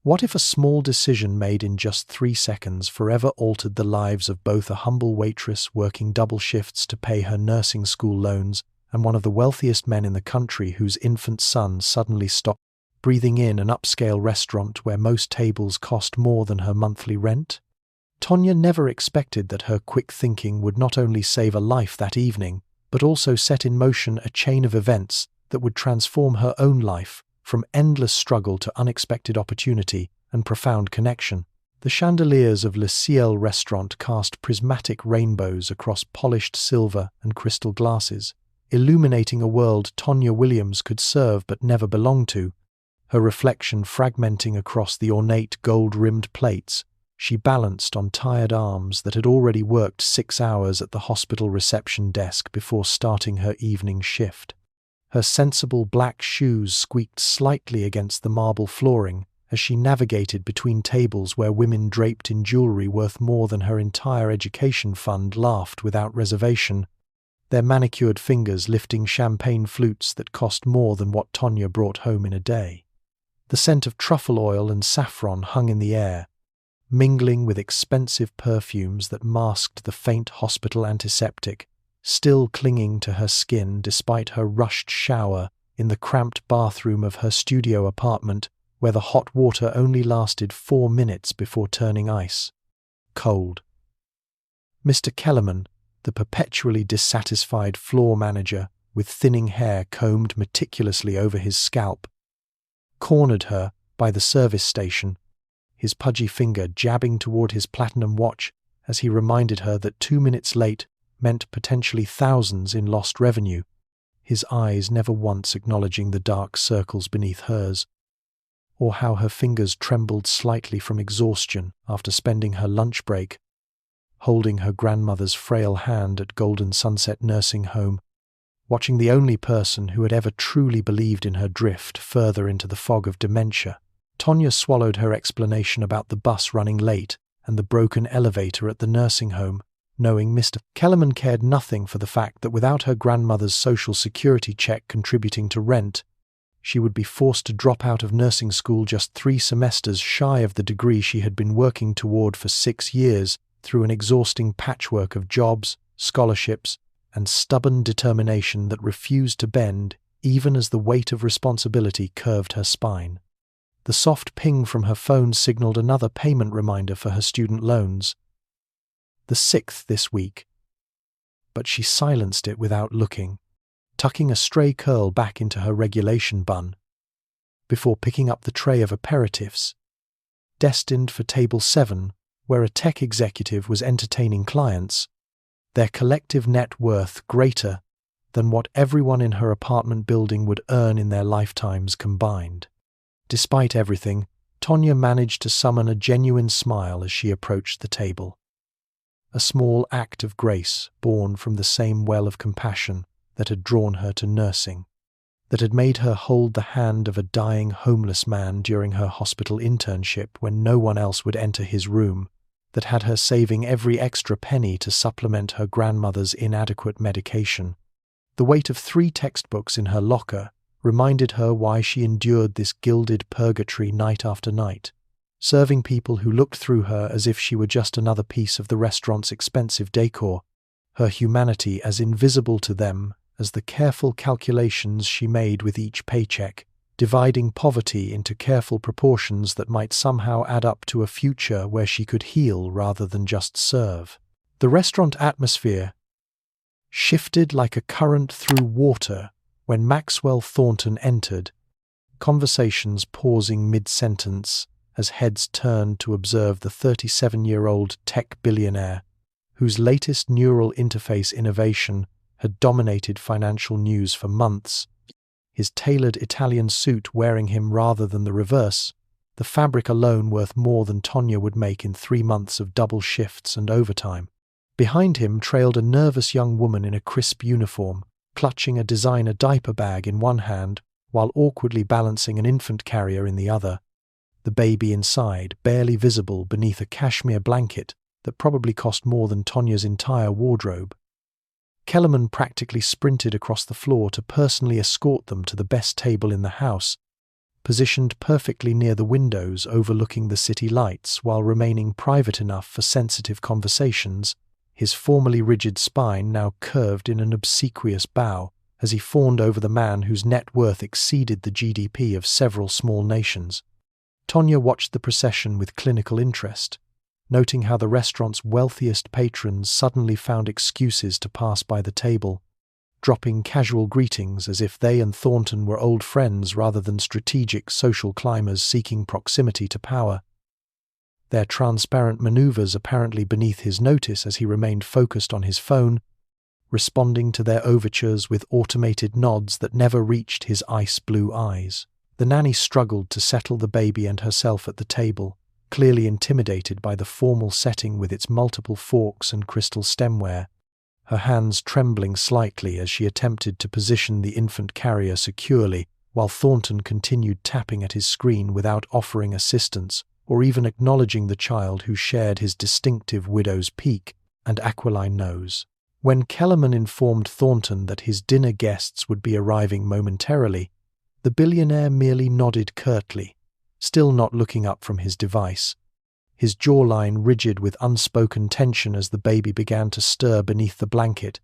What if a small decision made in just 3 seconds forever altered the lives of both a humble waitress working double shifts to pay her nursing school loans and one of the wealthiest men in the country whose infant son suddenly stopped breathing in an upscale restaurant where most tables cost more than her monthly rent? Tonya never expected that her quick thinking would not only save a life that evening, but also set in motion a chain of events that would transform her own life, from endless struggle to unexpected opportunity and profound connection. The chandeliers of Le Ciel restaurant cast prismatic rainbows across polished silver and crystal glasses, illuminating a world Tonya Williams could serve but never belong to. Her reflection fragmenting across the ornate gold-rimmed plates, she balanced on tired arms that had already worked 6 hours at the hospital reception desk before starting her evening shift. Her sensible black shoes squeaked slightly against the marble flooring as she navigated between tables where women draped in jewelry worth more than her entire education fund laughed without reservation, their manicured fingers lifting champagne flutes that cost more than what Tonya brought home in a day. The scent of truffle oil and saffron hung in the air, mingling with expensive perfumes that masked the faint hospital antiseptic, still clinging to her skin despite her rushed shower in the cramped bathroom of her studio apartment where the hot water only lasted 4 minutes before turning ice. Cold. Mr. Kellerman, the perpetually dissatisfied floor manager with thinning hair combed meticulously over his scalp, cornered her by the service station, his pudgy finger jabbing toward his platinum watch as he reminded her that 2 minutes late meant potentially thousands in lost revenue, his eyes never once acknowledging the dark circles beneath hers, or how her fingers trembled slightly from exhaustion after spending her lunch break holding her grandmother's frail hand at Golden Sunset Nursing Home, watching the only person who had ever truly believed in her drift further into the fog of dementia. Tonya swallowed her explanation about the bus running late and the broken elevator at the nursing home, knowing Mr. Kellerman cared nothing for the fact that without her grandmother's social security check contributing to rent, she would be forced to drop out of nursing school just 3 semesters shy of the degree she had been working toward for 6 years through an exhausting patchwork of jobs, scholarships, and stubborn determination that refused to bend even as the weight of responsibility curved her spine. The soft ping from her phone signaled another payment reminder for her student loans. The 6th this week. But she silenced it without looking, tucking a stray curl back into her regulation bun, before picking up the tray of aperitifs, destined for table 7, where a tech executive was entertaining clients, their collective net worth greater than what everyone in her apartment building would earn in their lifetimes combined. Despite everything, Tonya managed to summon a genuine smile as she approached the table. A small act of grace born from the same well of compassion that had drawn her to nursing, that had made her hold the hand of a dying homeless man during her hospital internship when no one else would enter his room, that had her saving every extra penny to supplement her grandmother's inadequate medication. The weight of 3 textbooks in her locker reminded her why she endured this gilded purgatory night after night, serving people who looked through her as if she were just another piece of the restaurant's expensive decor, her humanity as invisible to them as the careful calculations she made with each paycheck, dividing poverty into careful proportions that might somehow add up to a future where she could heal rather than just serve. The restaurant atmosphere shifted like a current through water when Maxwell Thornton entered, conversations pausing mid-sentence as heads turned to observe the 37-year-old tech billionaire, whose latest neural interface innovation had dominated financial news for months, his tailored Italian suit wearing him rather than the reverse, the fabric alone worth more than Tonya would make in 3 months of double shifts and overtime. Behind him trailed a nervous young woman in a crisp uniform, clutching a designer diaper bag in one hand while awkwardly balancing an infant carrier in the other, the baby inside barely visible beneath a cashmere blanket that probably cost more than Tonya's entire wardrobe. Kellerman practically sprinted across the floor to personally escort them to the best table in the house, positioned perfectly near the windows overlooking the city lights while remaining private enough for sensitive conversations, his formerly rigid spine now curved in an obsequious bow as he fawned over the man whose net worth exceeded the GDP of several small nations. Tonya watched the procession with clinical interest, noting how the restaurant's wealthiest patrons suddenly found excuses to pass by the table, dropping casual greetings as if they and Thornton were old friends rather than strategic social climbers seeking proximity to power. Their transparent maneuvers apparently beneath his notice as he remained focused on his phone, responding to their overtures with automated nods that never reached his ice-blue eyes. The nanny struggled to settle the baby and herself at the table, clearly intimidated by the formal setting with its multiple forks and crystal stemware, her hands trembling slightly as she attempted to position the infant carrier securely, while Thornton continued tapping at his screen without offering assistance or even acknowledging the child who shared his distinctive widow's peak and aquiline nose. When Kellerman informed Thornton that his dinner guests would be arriving momentarily, the billionaire merely nodded curtly, still not looking up from his device, his jawline rigid with unspoken tension as the baby began to stir beneath the blanket,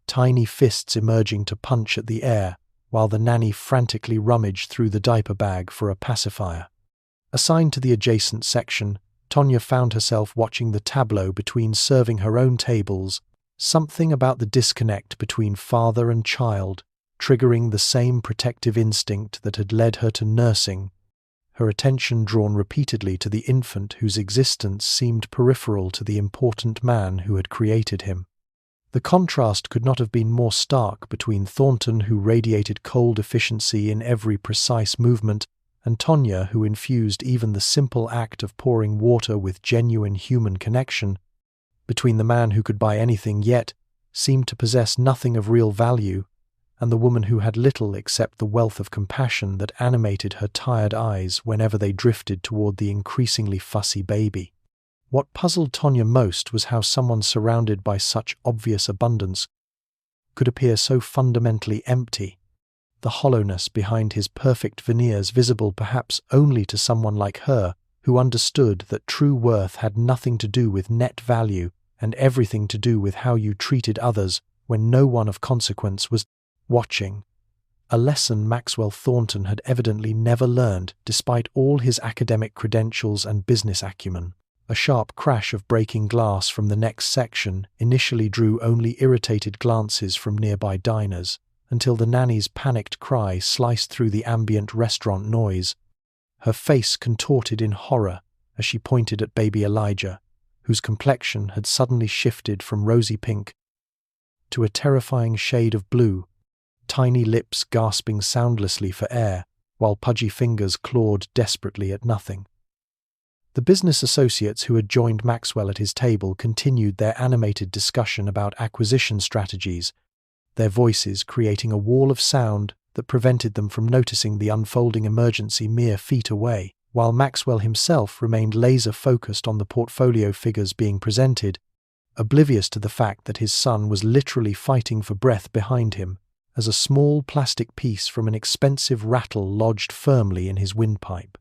tiny fists emerging to punch at the air, while the nanny frantically rummaged through the diaper bag for a pacifier. Assigned to the adjacent section, Tonya found herself watching the tableau between serving her own tables, something about the disconnect between father and child, triggering the same protective instinct that had led her to nursing, her attention drawn repeatedly to the infant whose existence seemed peripheral to the important man who had created him. The contrast could not have been more stark between Thornton, who radiated cold efficiency in every precise movement, and Tonya, who infused even the simple act of pouring water with genuine human connection, between the man who could buy anything yet seemed to possess nothing of real value, and the woman who had little except the wealth of compassion that animated her tired eyes whenever they drifted toward the increasingly fussy baby. What puzzled Tonya most was how someone surrounded by such obvious abundance could appear so fundamentally empty, the hollowness behind his perfect veneers visible perhaps only to someone like her, who understood that true worth had nothing to do with net value and everything to do with how you treated others when no one of consequence was watching. A lesson Maxwell Thornton had evidently never learned despite all his academic credentials and business acumen. A sharp crash of breaking glass from the next section initially drew only irritated glances from nearby diners, until the nanny's panicked cry sliced through the ambient restaurant noise, her face contorted in horror as she pointed at baby Elijah, whose complexion had suddenly shifted from rosy pink to a terrifying shade of blue, tiny lips gasping soundlessly for air, while pudgy fingers clawed desperately at nothing. The business associates who had joined Maxwell at his table continued their animated discussion about acquisition strategies, their voices creating a wall of sound that prevented them from noticing the unfolding emergency mere feet away, while Maxwell himself remained laser-focused on the portfolio figures being presented, oblivious to the fact that his son was literally fighting for breath behind him, as a small plastic piece from an expensive rattle lodged firmly in his windpipe.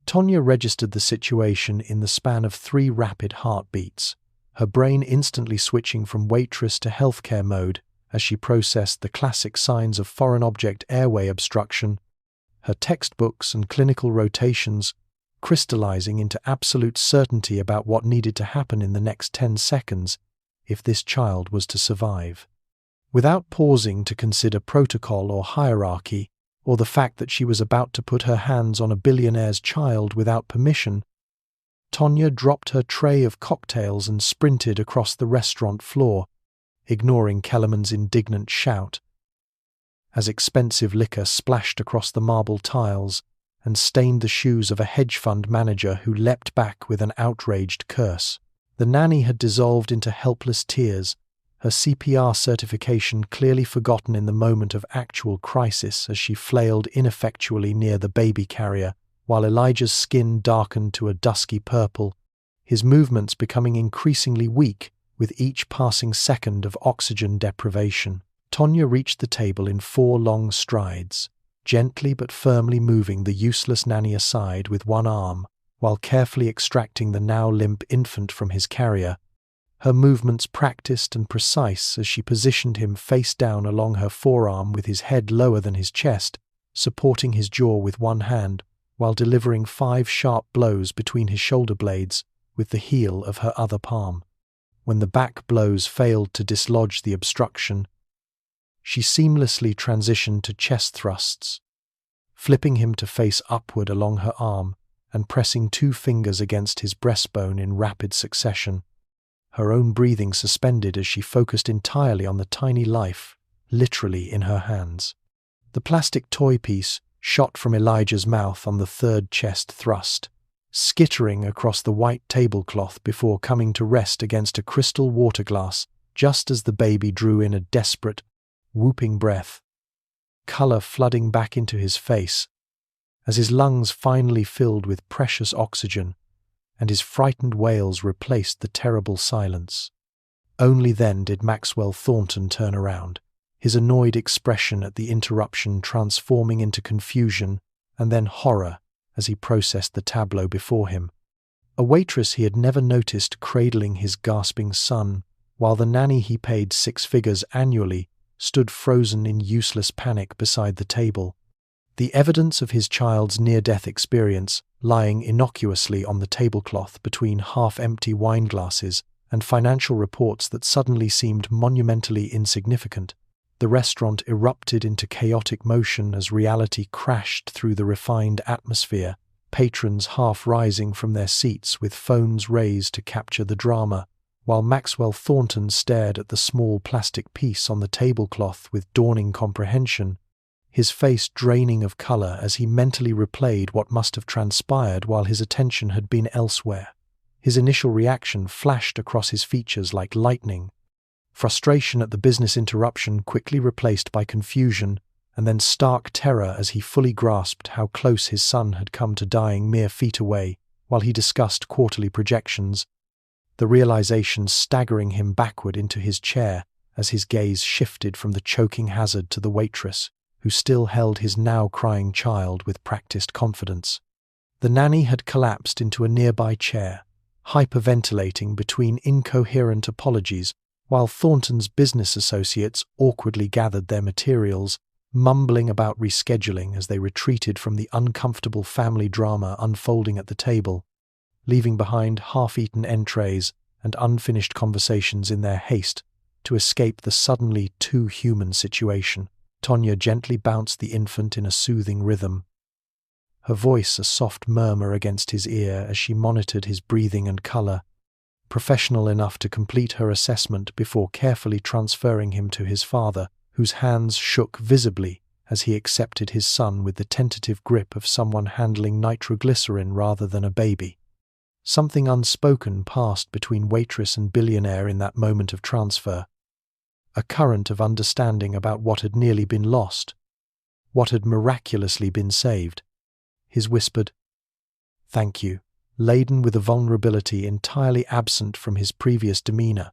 Tonya registered the situation in the span of 3 rapid heartbeats, her brain instantly switching from Waitress to healthcare mode as she processed the classic signs of foreign object airway obstruction, her textbooks and clinical rotations crystallizing into absolute certainty about what needed to happen in the next 10 seconds if this child was to survive. Without pausing to consider protocol or hierarchy, or the fact that she was about to put her hands on a billionaire's child without permission, Tonya dropped her tray of cocktails and sprinted across the restaurant floor, ignoring Kellerman's indignant shout, as expensive liquor splashed across the marble tiles and stained the shoes of a hedge fund manager who leapt back with an outraged curse. The nanny had dissolved into helpless tears, her CPR certification clearly forgotten in the moment of actual crisis as she flailed ineffectually near the baby carrier, while Elijah's skin darkened to a dusky purple, his movements becoming increasingly weak with each passing second of oxygen deprivation. Tonya reached the table in 4 long strides, gently but firmly moving the useless nanny aside with one arm, while carefully extracting the now limp infant from his carrier, her movements practiced and precise as she positioned him face down along her forearm with his head lower than his chest, supporting his jaw with one hand, while delivering 5 sharp blows between his shoulder blades with the heel of her other palm. When the back blows failed to dislodge the obstruction, she seamlessly transitioned to chest thrusts, flipping him to face upward along her arm and pressing 2 fingers against his breastbone in rapid succession, her own breathing suspended as she focused entirely on the tiny life, literally in her hands. The plastic toy piece shot from Elijah's mouth on the 3rd chest thrust, skittering across the white tablecloth before coming to rest against a crystal water glass just as the baby drew in a desperate, whooping breath, color flooding back into his face as his lungs finally filled with precious oxygen and his frightened wails replaced the terrible silence. Only then did Maxwell Thornton turn around, his annoyed expression at the interruption transforming into confusion and then horror as he processed the tableau before him. A waitress he had never noticed cradling his gasping son, while the nanny he paid 6 figures annually stood frozen in useless panic beside the table, the evidence of his child's near-death experience lying innocuously on the tablecloth between half-empty wine glasses and financial reports that suddenly seemed monumentally insignificant. The restaurant erupted into chaotic motion as reality crashed through the refined atmosphere, patrons half rising from their seats with phones raised to capture the drama, while Maxwell Thornton stared at the small plastic piece on the tablecloth with dawning comprehension, his face draining of color as he mentally replayed what must have transpired while his attention had been elsewhere. His initial reaction flashed across his features like lightning, frustration at the business interruption quickly replaced by confusion, and then stark terror as he fully grasped how close his son had come to dying mere feet away while he discussed quarterly projections, the realization staggering him backward into his chair as his gaze shifted from the choking hazard to the waitress, who still held his now crying child with practiced confidence. The nanny had collapsed into a nearby chair, hyperventilating between incoherent apologies, while Thornton's business associates awkwardly gathered their materials, mumbling about rescheduling as they retreated from the uncomfortable family drama unfolding at the table, leaving behind half-eaten entrees and unfinished conversations in their haste to escape the suddenly too human situation. Tonya gently bounced the infant in a soothing rhythm, her voice a soft murmur against his ear as she monitored his breathing and color, professional enough to complete her assessment before carefully transferring him to his father, whose hands shook visibly as he accepted his son with the tentative grip of someone handling nitroglycerin rather than a baby. Something unspoken passed between Waitress and Billionaire in that moment of transfer, a current of understanding about what had nearly been lost, what had miraculously been saved. His whispered, "Thank you," laden with a vulnerability entirely absent from his previous demeanor,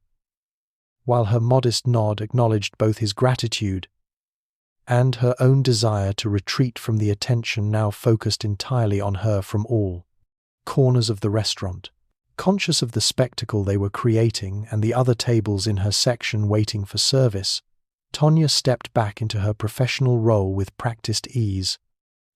while her modest nod acknowledged both his gratitude and her own desire to retreat from the attention now focused entirely on her from all corners of the restaurant. Conscious of the spectacle they were creating and the other tables in her section waiting for service, Tonya stepped back into her professional role with practiced ease,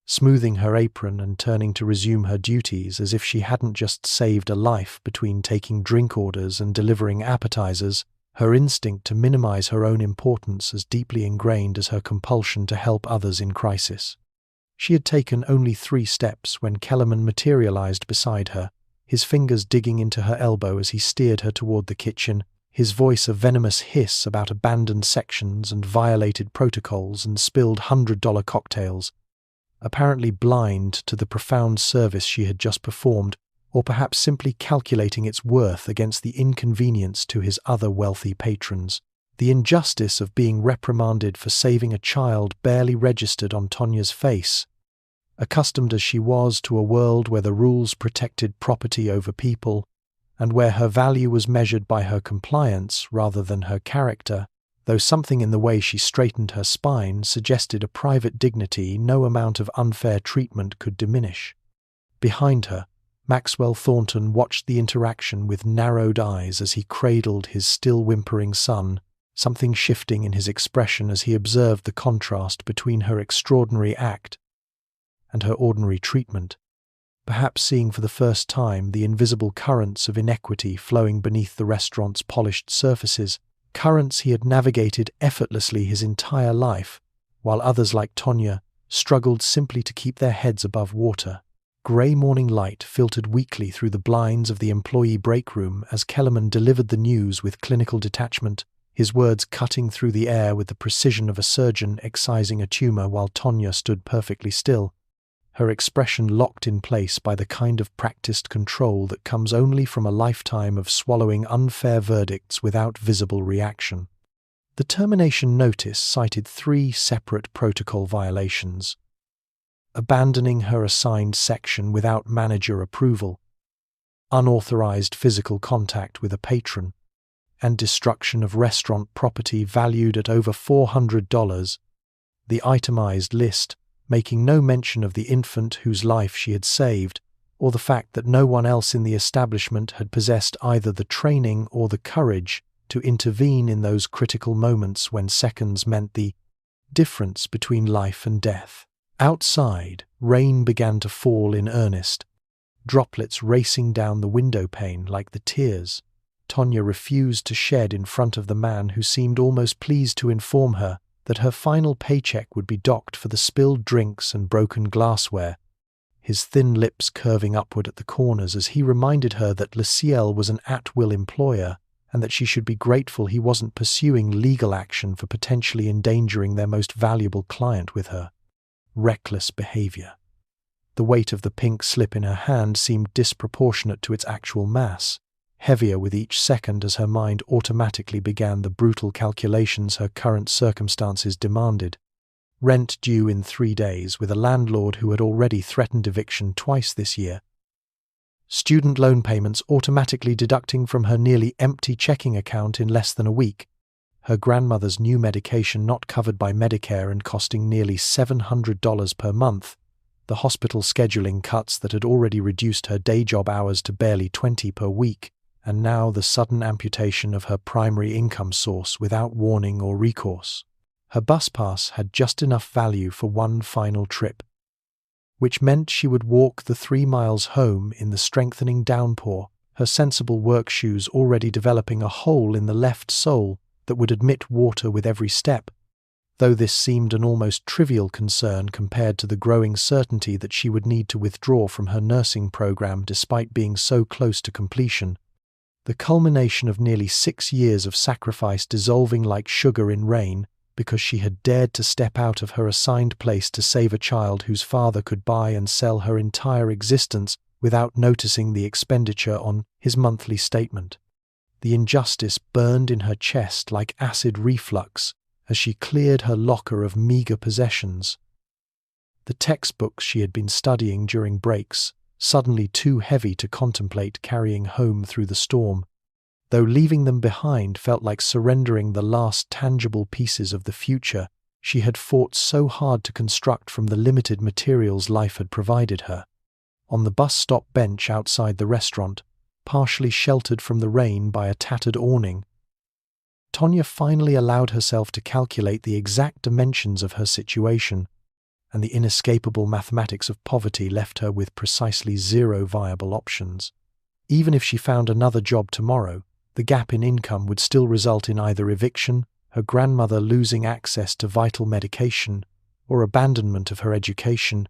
smoothing her apron and turning to resume her duties as if she hadn't just saved a life between taking drink orders and delivering appetizers, her instinct to minimize her own importance as deeply ingrained as her compulsion to help others in crisis. She had taken only 3 steps when Kellerman materialized beside her, his fingers digging into her elbow as he steered her toward the kitchen, his voice a venomous hiss about abandoned sections and violated protocols and spilled $100 cocktails, apparently blind to the profound service she had just performed, or perhaps simply calculating its worth against the inconvenience to his other wealthy patrons. The injustice of being reprimanded for saving a child barely registered on Tonya's face. Accustomed as she was to a world where the rules protected property over people, and where her value was measured by her compliance rather than her character, though something in the way she straightened her spine suggested a private dignity no amount of unfair treatment could diminish. Behind her, Maxwell Thornton watched the interaction with narrowed eyes as he cradled his still whimpering son, something shifting in his expression as he observed the contrast between her extraordinary act and her ordinary treatment, perhaps seeing for the first time the invisible currents of inequity flowing beneath the restaurant's polished surfaces, currents he had navigated effortlessly his entire life, while others like Tonya struggled simply to keep their heads above water. Grey morning light filtered weakly through the blinds of the employee break room as Kellerman delivered the news with clinical detachment, his words cutting through the air with the precision of a surgeon excising a tumor while Tonya stood perfectly still, her expression locked in place by the kind of practiced control that comes only from a lifetime of swallowing unfair verdicts without visible reaction. The termination notice cited 3 separate protocol violations: abandoning her assigned section without manager approval, unauthorized physical contact with a patron, and destruction of restaurant property valued at over $400. The itemized list, making no mention of the infant whose life she had saved, or the fact that no one else in the establishment had possessed either the training or the courage to intervene in those critical moments when seconds meant the difference between life and death. Outside, rain began to fall in earnest, droplets racing down the window pane like the tears Tonya refused to shed in front of the man who seemed almost pleased to inform her that her final paycheck would be docked for the spilled drinks and broken glassware, his thin lips curving upward at the corners as he reminded her that Luciel was an at-will employer and that she should be grateful he wasn't pursuing legal action for potentially endangering their most valuable client with her reckless behavior. The weight of the pink slip in her hand seemed disproportionate to its actual mass, heavier with each second as her mind automatically began the brutal calculations her current circumstances demanded. Rent due in 3 days with a landlord who had already threatened eviction twice this year. Student loan payments automatically deducting from her nearly empty checking account in less than a week. Her grandmother's new medication not covered by Medicare and costing nearly $700 per month. The hospital scheduling cuts that had already reduced her day job hours to barely 20 per week, and now the sudden amputation of her primary income source without warning or recourse. Her bus pass had just enough value for one final trip, which meant she would walk the 3 miles home in the strengthening downpour, her sensible work shoes already developing a hole in the left sole that would admit water with every step, though this seemed an almost trivial concern compared to the growing certainty that she would need to withdraw from her nursing program despite being so close to completion. The culmination of nearly 6 years of sacrifice dissolving like sugar in rain because she had dared to step out of her assigned place to save a child whose father could buy and sell her entire existence without noticing the expenditure on his monthly statement. The injustice burned in her chest like acid reflux as she cleared her locker of meager possessions. The textbooks she had been studying during breaks, suddenly too heavy to contemplate carrying home through the storm, though leaving them behind felt like surrendering the last tangible pieces of the future she had fought so hard to construct from the limited materials life had provided her. On the bus stop bench outside the restaurant, partially sheltered from the rain by a tattered awning, Tonya finally allowed herself to calculate the exact dimensions of her situation, and the inescapable mathematics of poverty left her with precisely 0 viable options. Even if she found another job tomorrow, the gap in income would still result in either eviction, her grandmother losing access to vital medication, or abandonment of her education.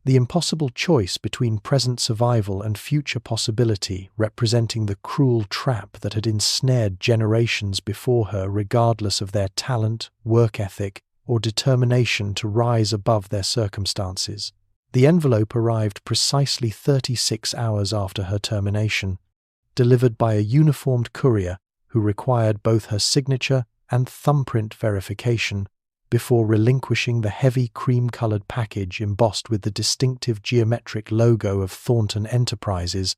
The impossible choice between present survival and future possibility representing the cruel trap that had ensnared generations before her regardless of their talent, work ethic, or determination to rise above their circumstances. The envelope arrived precisely 36 hours after her termination, delivered by a uniformed courier who required both her signature and thumbprint verification before relinquishing the heavy cream-colored package embossed with the distinctive geometric logo of Thornton Enterprises,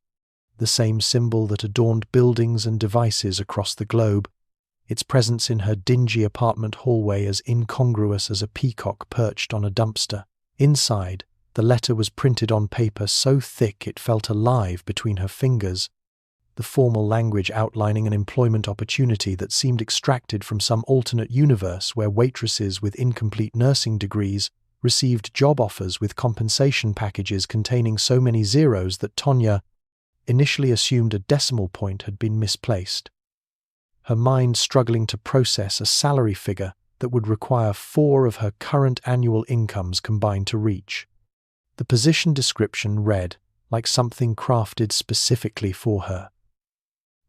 the same symbol that adorned buildings and devices across the globe. its presence in her dingy apartment hallway as incongruous as a peacock perched on a dumpster. Inside, the letter was printed on paper so thick it felt alive between her fingers, the formal language outlining an employment opportunity that seemed extracted from some alternate universe where waitresses with incomplete nursing degrees received job offers with compensation packages containing so many zeros that Tonya initially assumed a decimal point had been misplaced, her mind struggling to process a salary figure that would require 4 of her current annual incomes combined to reach. The position description read like something crafted specifically for her.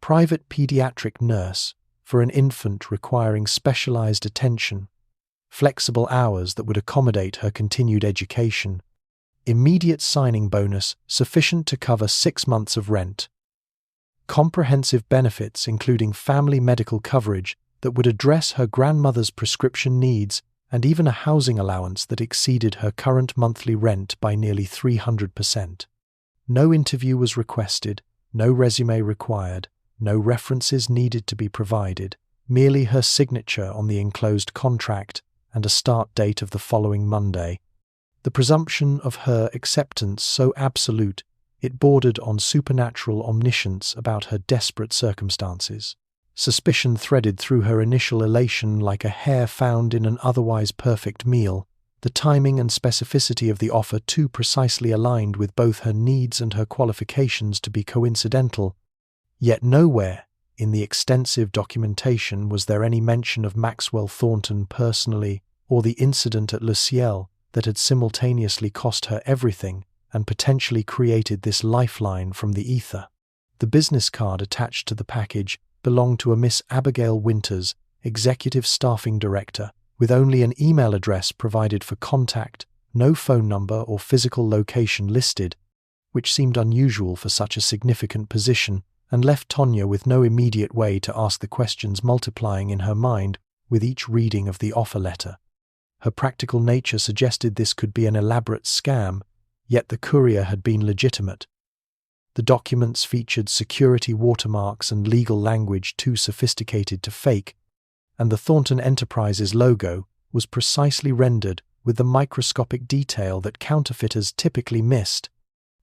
Private pediatric nurse for an infant requiring specialized attention, flexible hours that would accommodate her continued education, immediate signing bonus sufficient to cover 6 months of rent, comprehensive benefits including family medical coverage that would address her grandmother's prescription needs, and even a housing allowance that exceeded her current monthly rent by nearly 300%. No interview was requested, no resume required, no references needed to be provided, merely her signature on the enclosed contract and a start date of the following Monday. The presumption of her acceptance so absolute it bordered on supernatural omniscience about her desperate circumstances. Suspicion threaded through her initial elation like a hair found in an otherwise perfect meal, the timing and specificity of the offer too precisely aligned with both her needs and her qualifications to be coincidental. Yet nowhere in the extensive documentation was there any mention of Maxwell Thornton personally or the incident at Le Ciel that had simultaneously cost her everything and potentially created this lifeline from the ether. The business card attached to the package belonged to a Miss Abigail Winters, Executive Staffing Director, with only an email address provided for contact, no phone number or physical location listed, which seemed unusual for such a significant position, and left Tonya with no immediate way to ask the questions multiplying in her mind with each reading of the offer letter. Her practical nature suggested this could be an elaborate scam, yet the courier had been legitimate. The documents featured security watermarks and legal language too sophisticated to fake, and the Thornton Enterprises logo was precisely rendered with the microscopic detail that counterfeiters typically missed,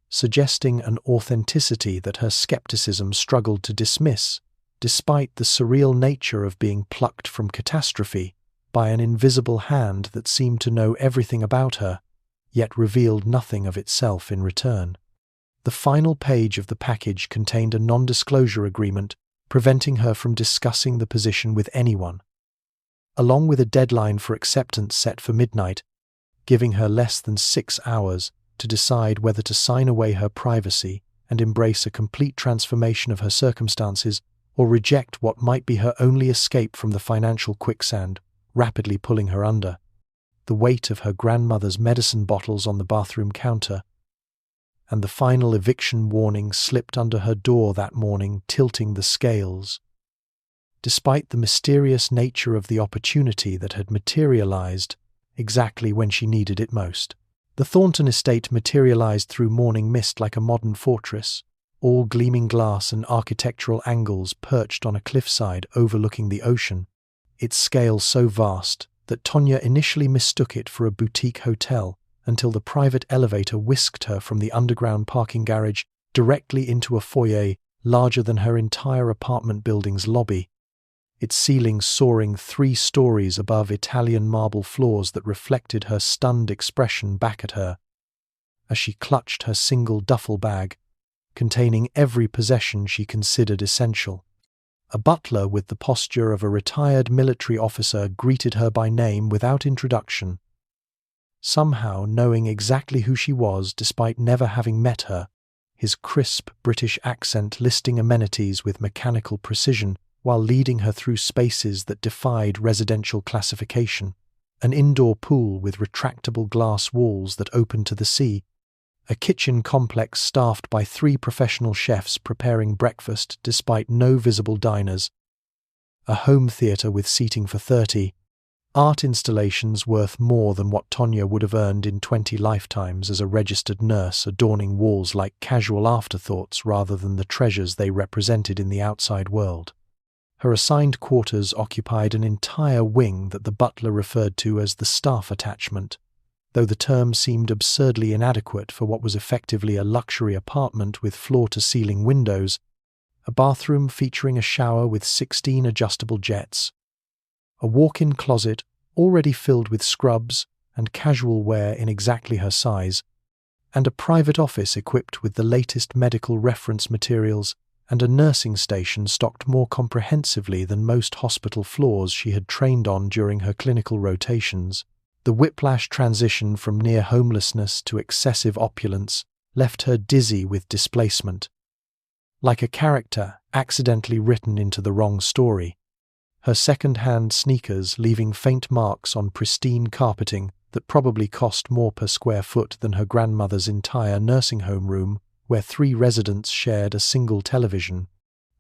suggesting an authenticity that her skepticism struggled to dismiss, despite the surreal nature of being plucked from catastrophe by an invisible hand that seemed to know everything about her, yet revealed nothing of itself in return. The final page of the package contained a non-disclosure agreement preventing her from discussing the position with anyone, along with a deadline for acceptance set for midnight, giving her less than 6 hours to decide whether to sign away her privacy and embrace a complete transformation of her circumstances or reject what might be her only escape from the financial quicksand rapidly pulling her under. The weight of her grandmother's medicine bottles on the bathroom counter, and the final eviction warning slipped under her door that morning, tilting the scales. Despite the mysterious nature of the opportunity that had materialized exactly when she needed it most. The Thornton estate materialized through morning mist like a modern fortress, all gleaming glass and architectural angles perched on a cliffside overlooking the ocean, its scale so vast that Tonya initially mistook it for a boutique hotel until the private elevator whisked her from the underground parking garage directly into a foyer larger than her entire apartment building's lobby, its ceiling soaring 3 stories above Italian marble floors that reflected her stunned expression back at her as she clutched her single duffel bag, containing every possession she considered essential. A butler with the posture of a retired military officer greeted her by name without introduction. Somehow knowing exactly who she was despite never having met her, his crisp British accent listing amenities with mechanical precision while leading her through spaces that defied residential classification, an indoor pool with retractable glass walls that opened to the sea, a kitchen complex staffed by 3 professional chefs preparing breakfast despite no visible diners, a home theatre with seating for 30, art installations worth more than what Tonya would have earned in 20 lifetimes as a registered nurse adorning walls like casual afterthoughts rather than the treasures they represented in the outside world. Her assigned quarters occupied an entire wing that the butler referred to as the staff attachment, though the term seemed absurdly inadequate for what was effectively a luxury apartment with floor-to-ceiling windows, a bathroom featuring a shower with 16 adjustable jets, a walk-in closet already filled with scrubs and casual wear in exactly her size, and a private office equipped with the latest medical reference materials and a nursing station stocked more comprehensively than most hospital floors she had trained on during her clinical rotations. The whiplash transition from near homelessness to excessive opulence left her dizzy with displacement. Like a character accidentally written into the wrong story, her second-hand sneakers leaving faint marks on pristine carpeting that probably cost more per square foot than her grandmother's entire nursing home room, where 3 residents shared a single television.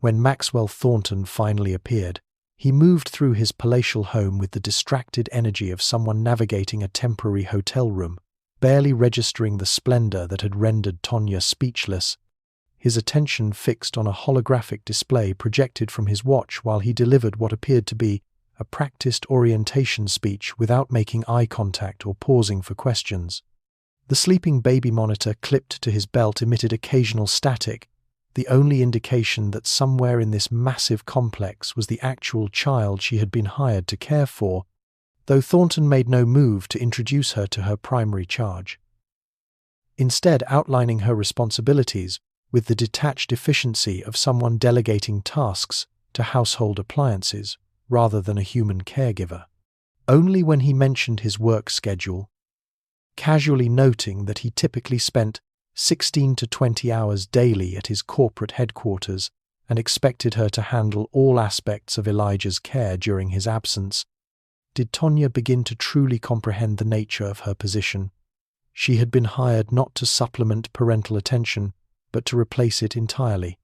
When Maxwell Thornton finally appeared, he moved through his palatial home with the distracted energy of someone navigating a temporary hotel room, barely registering the splendor that had rendered Tonya speechless, his attention fixed on a holographic display projected from his watch while he delivered what appeared to be a practiced orientation speech without making eye contact or pausing for questions. The sleeping baby monitor clipped to his belt emitted occasional static, the only indication that somewhere in this massive complex was the actual child she had been hired to care for, though Thornton made no move to introduce her to her primary charge. Instead, outlining her responsibilities with the detached efficiency of someone delegating tasks to household appliances rather than a human caregiver. Only when he mentioned his work schedule, casually noting that he typically spent 16 to 20 hours daily at his corporate headquarters and expected her to handle all aspects of Elijah's care during his absence, did Tonya begin to truly comprehend the nature of her position. She had been hired not to supplement parental attention, but to replace it entirely.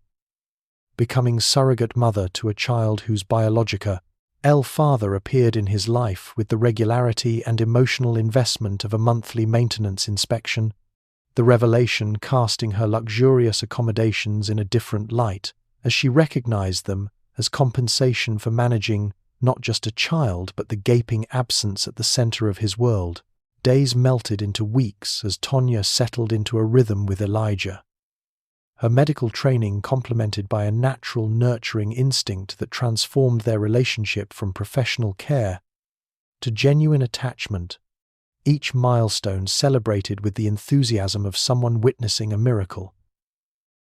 Becoming surrogate mother to a child whose biological father appeared in his life with the regularity and emotional investment of a monthly maintenance inspection, the revelation casting her luxurious accommodations in a different light, as she recognized them as compensation for managing not just a child but the gaping absence at the center of his world. Days melted into weeks as Tonya settled into a rhythm with Elijah. Her medical training complemented by a natural nurturing instinct that transformed their relationship from professional care to genuine attachment, each milestone celebrated with the enthusiasm of someone witnessing a miracle.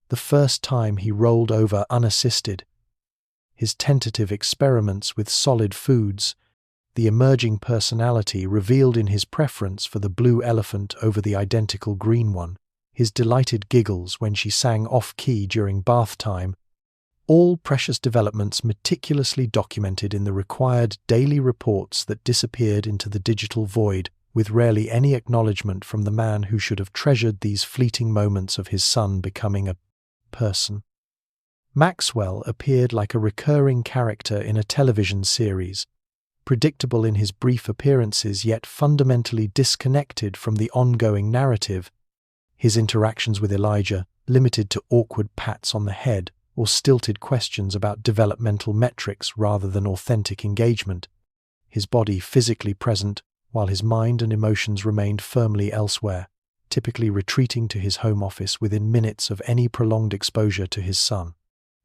The first time he rolled over unassisted, his tentative experiments with solid foods, the emerging personality revealed in his preference for the blue elephant over the identical green one, his delighted giggles when she sang off-key during bath time, all precious developments meticulously documented in the required daily reports that disappeared into the digital void, with rarely any acknowledgement from the man who should have treasured these fleeting moments of his son becoming a person. Maxwell appeared like a recurring character in a television series, predictable in his brief appearances yet fundamentally disconnected from the ongoing narrative. His interactions with Elijah, limited to awkward pats on the head or stilted questions about developmental metrics rather than authentic engagement. His body physically present, while his mind and emotions remained firmly elsewhere, typically retreating to his home office within minutes of any prolonged exposure to his son.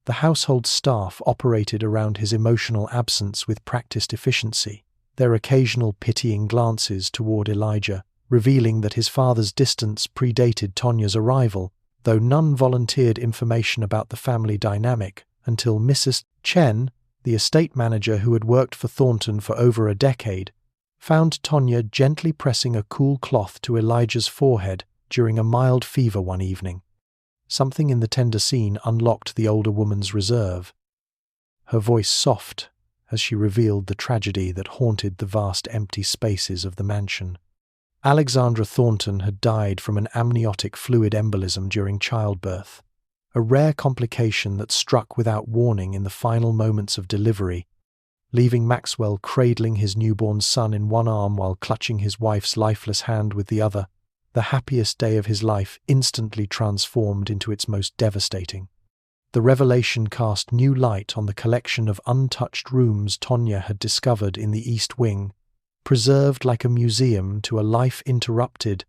The household staff operated around his emotional absence with practiced efficiency, their occasional pitying glances toward Elijah revealing that his father's distance predated Tonya's arrival, though none volunteered information about the family dynamic until Mrs. Chen, the estate manager who had worked for Thornton for over a decade, found Tonya gently pressing a cool cloth to Elijah's forehead during a mild fever one evening. Something in the tender scene unlocked the older woman's reserve, her voice soft as she revealed the tragedy that haunted the vast empty spaces of the mansion. Alexandra Thornton had died from an amniotic fluid embolism during childbirth, a rare complication that struck without warning in the final moments of delivery, leaving Maxwell cradling his newborn son in one arm while clutching his wife's lifeless hand with the other. The happiest day of his life instantly transformed into its most devastating. The revelation cast new light on the collection of untouched rooms Tonya had discovered in the East Wing, preserved like a museum to a life interrupted.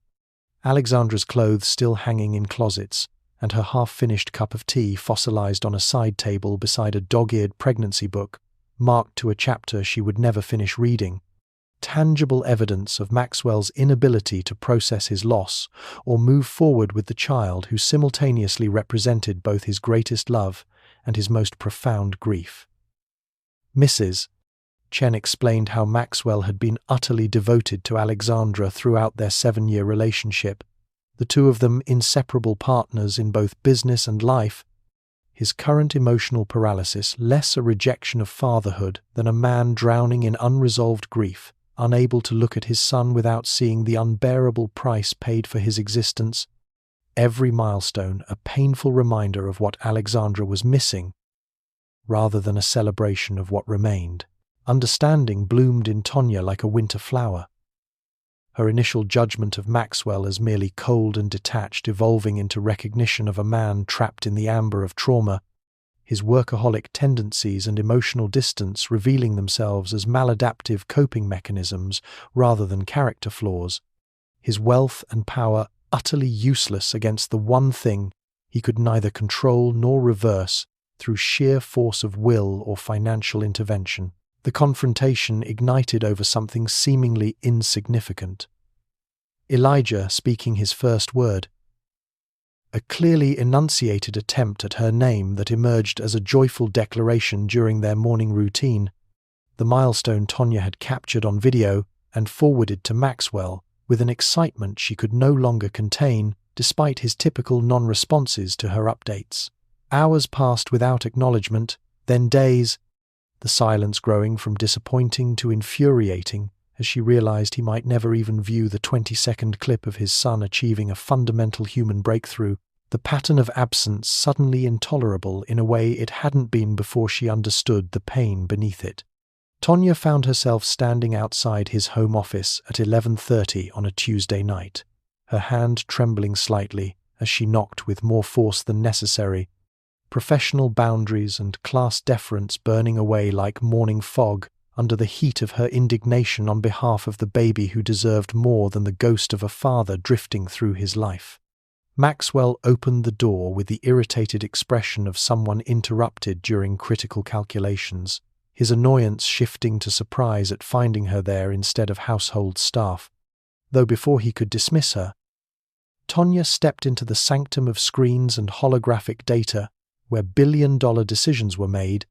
Alexandra's clothes still hanging in closets, and her half-finished cup of tea fossilized on a side table beside a dog-eared pregnancy book, marked to a chapter she would never finish reading. Tangible evidence of Maxwell's inability to process his loss or move forward with the child who simultaneously represented both his greatest love and his most profound grief. Mrs. Chen explained how Maxwell had been utterly devoted to Alexandra throughout their 7-year relationship, the two of them inseparable partners in both business and life. His current emotional paralysis less a rejection of fatherhood than a man drowning in unresolved grief, unable to look at his son without seeing the unbearable price paid for his existence. Every milestone a painful reminder of what Alexandra was missing, rather than a celebration of what remained. Understanding bloomed in Tonya like a winter flower. Her initial judgment of Maxwell as merely cold and detached evolving into recognition of a man trapped in the amber of trauma, his workaholic tendencies and emotional distance revealing themselves as maladaptive coping mechanisms rather than character flaws, his wealth and power utterly useless against the one thing he could neither control nor reverse through sheer force of will or financial intervention. The confrontation ignited over something seemingly insignificant. Elijah speaking his first word. A clearly enunciated attempt at her name that emerged as a joyful declaration during their morning routine, the milestone Tonya had captured on video and forwarded to Maxwell with an excitement she could no longer contain despite his typical non-responses to her updates. Hours passed without acknowledgement, then days, the silence growing from disappointing to infuriating as she realized he might never even view the 20-second clip of his son achieving a fundamental human breakthrough, the pattern of absence suddenly intolerable in a way it hadn't been before she understood the pain beneath it. Tonya found herself standing outside his home office at 11:30 on a Tuesday night, her hand trembling slightly as she knocked with more force than necessary, professional boundaries and class deference burning away like morning fog under the heat of her indignation on behalf of the baby who deserved more than the ghost of a father drifting through his life. Maxwell opened the door with the irritated expression of someone interrupted during critical calculations, his annoyance shifting to surprise at finding her there instead of household staff. Though before he could dismiss her, Tonya stepped into the sanctum of screens and holographic data where billion-dollar decisions were made,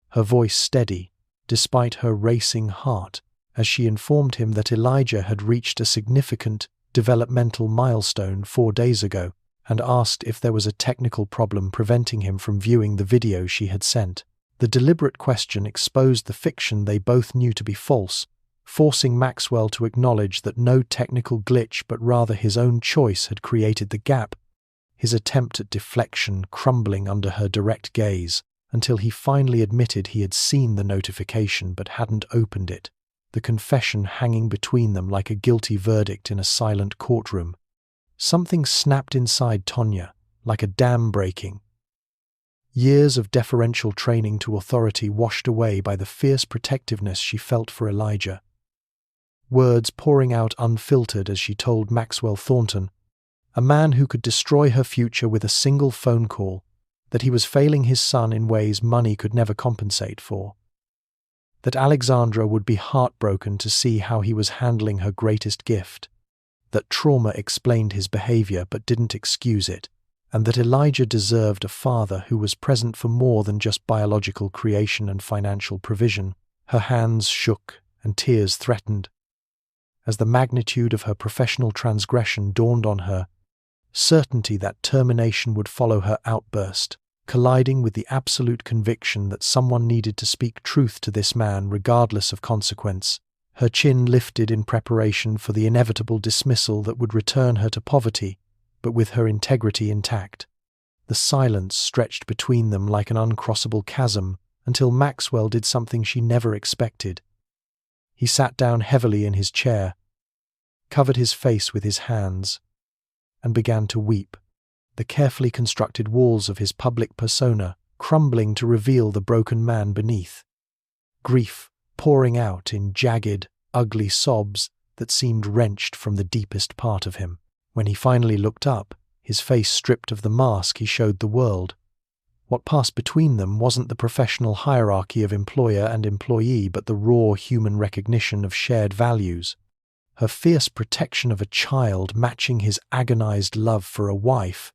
her voice steady, despite her racing heart, as she informed him that Elijah had reached a significant developmental milestone 4 days ago and asked if there was a technical problem preventing him from viewing the video she had sent. The deliberate question exposed the fiction they both knew to be false, forcing Maxwell to acknowledge that no technical glitch but rather his own choice had created the gap, his attempt at deflection crumbling under her direct gaze, until he finally admitted he had seen the notification but hadn't opened it, the confession hanging between them like a guilty verdict in a silent courtroom. Something snapped inside Tonya, like a dam breaking. Years of deferential training to authority washed away by the fierce protectiveness she felt for Elijah. Words pouring out unfiltered as she told Maxwell Thornton, a man who could destroy her future with a single phone call, that he was failing his son in ways money could never compensate for. That Alexandra would be heartbroken to see how he was handling her greatest gift. That trauma explained his behavior but didn't excuse it. And that Elijah deserved a father who was present for more than just biological creation and financial provision. Her hands shook and tears threatened. As the magnitude of her professional transgression dawned on her, certainty that termination would follow her outburst, colliding with the absolute conviction that someone needed to speak truth to this man regardless of consequence. Her chin lifted in preparation for the inevitable dismissal that would return her to poverty, but with her integrity intact. The silence stretched between them like an uncrossable chasm until Maxwell did something she never expected. He sat down heavily in his chair, covered his face with his hands, and began to weep. the carefully constructed walls of his public persona crumbling to reveal the broken man beneath. Grief pouring out in jagged, ugly sobs that seemed wrenched from the deepest part of him. When he finally looked up, his face stripped of the mask he showed the world. What passed between them wasn't the professional hierarchy of employer and employee, but the raw human recognition of shared values. Her fierce protection of a child matching his agonized love for a wife.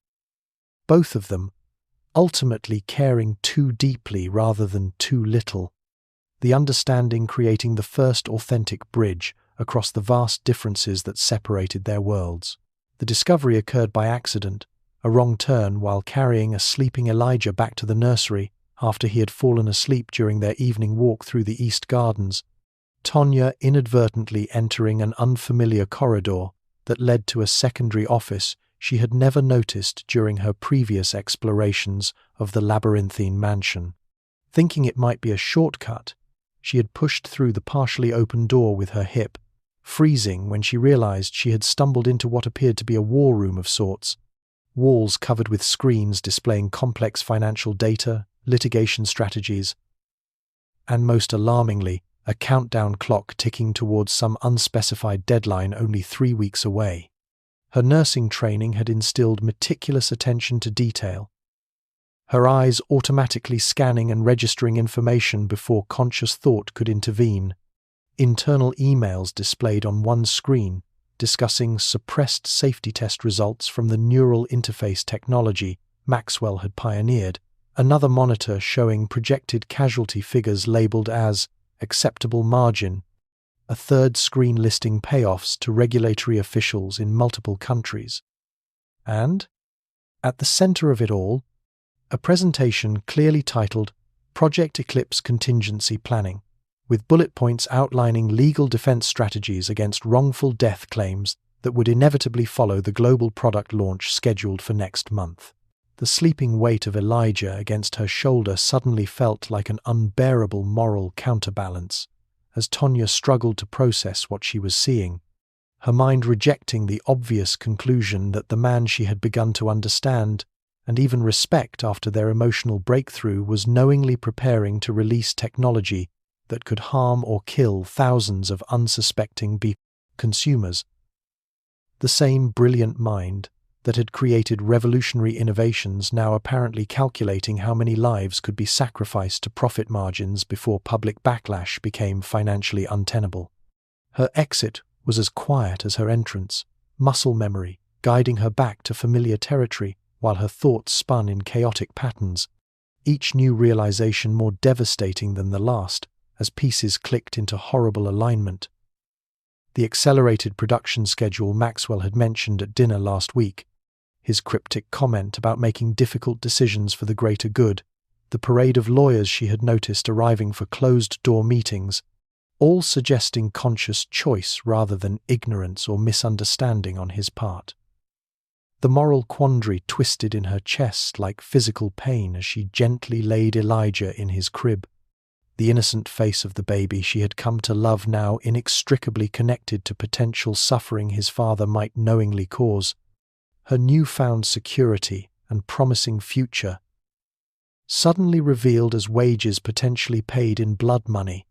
Both of them ultimately caring too deeply rather than too little. The understanding creating the first authentic bridge across the vast differences that separated their worlds. The discovery occurred by accident, a wrong turn while carrying a sleeping Elijah back to the nursery after he had fallen asleep during their evening walk through the East Gardens. Tonya inadvertently entering an unfamiliar corridor that led to a secondary office she had never noticed during her previous explorations of the labyrinthine mansion. Thinking it might be a shortcut, she had pushed through the partially open door with her hip, freezing when she realized she had stumbled into what appeared to be a war room of sorts. Walls covered with screens displaying complex financial data, litigation strategies, and most alarmingly, a countdown clock ticking towards some unspecified deadline only 3 weeks away. Her nursing training had instilled meticulous attention to detail, her eyes automatically scanning and registering information before conscious thought could intervene. Internal emails displayed on one screen, discussing suppressed safety test results from the neural interface technology Maxwell had pioneered, another monitor showing projected casualty figures labeled as acceptable margin, a third screen listing payoffs to regulatory officials in multiple countries. And, at the center of it all, a presentation clearly titled Project Eclipse Contingency Planning, with bullet points outlining legal defense strategies against wrongful death claims that would inevitably follow the global product launch scheduled for next month. The sleeping weight of Elijah against her shoulder suddenly felt like an unbearable moral counterbalance, as Tonya struggled to process what she was seeing, her mind rejecting the obvious conclusion that the man she had begun to understand and even respect after their emotional breakthrough was knowingly preparing to release technology that could harm or kill thousands of unsuspecting consumers. The same brilliant mind that had created revolutionary innovations now apparently calculating how many lives could be sacrificed to profit margins before public backlash became financially untenable. Her exit was as quiet as her entrance, muscle memory guiding her back to familiar territory while her thoughts spun in chaotic patterns, each new realization more devastating than the last as pieces clicked into horrible alignment. The accelerated production schedule Maxwell had mentioned at dinner last week, his cryptic comment about making difficult decisions for the greater good, the parade of lawyers she had noticed arriving for closed-door meetings, all suggesting conscious choice rather than ignorance or misunderstanding on his part. The moral quandary twisted in her chest like physical pain as she gently laid Elijah in his crib, the innocent face of the baby she had come to love now inextricably connected to potential suffering his father might knowingly cause. Her newfound security and promising future suddenly revealed as wages potentially paid in blood money,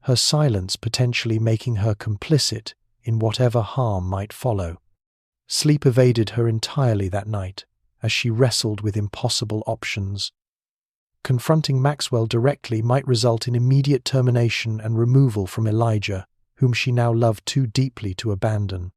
her silence potentially making her complicit in whatever harm might follow. Sleep evaded her entirely that night as she wrestled with impossible options. Confronting Maxwell directly might result in immediate termination and removal from Elijah, whom she now loved too deeply to abandon.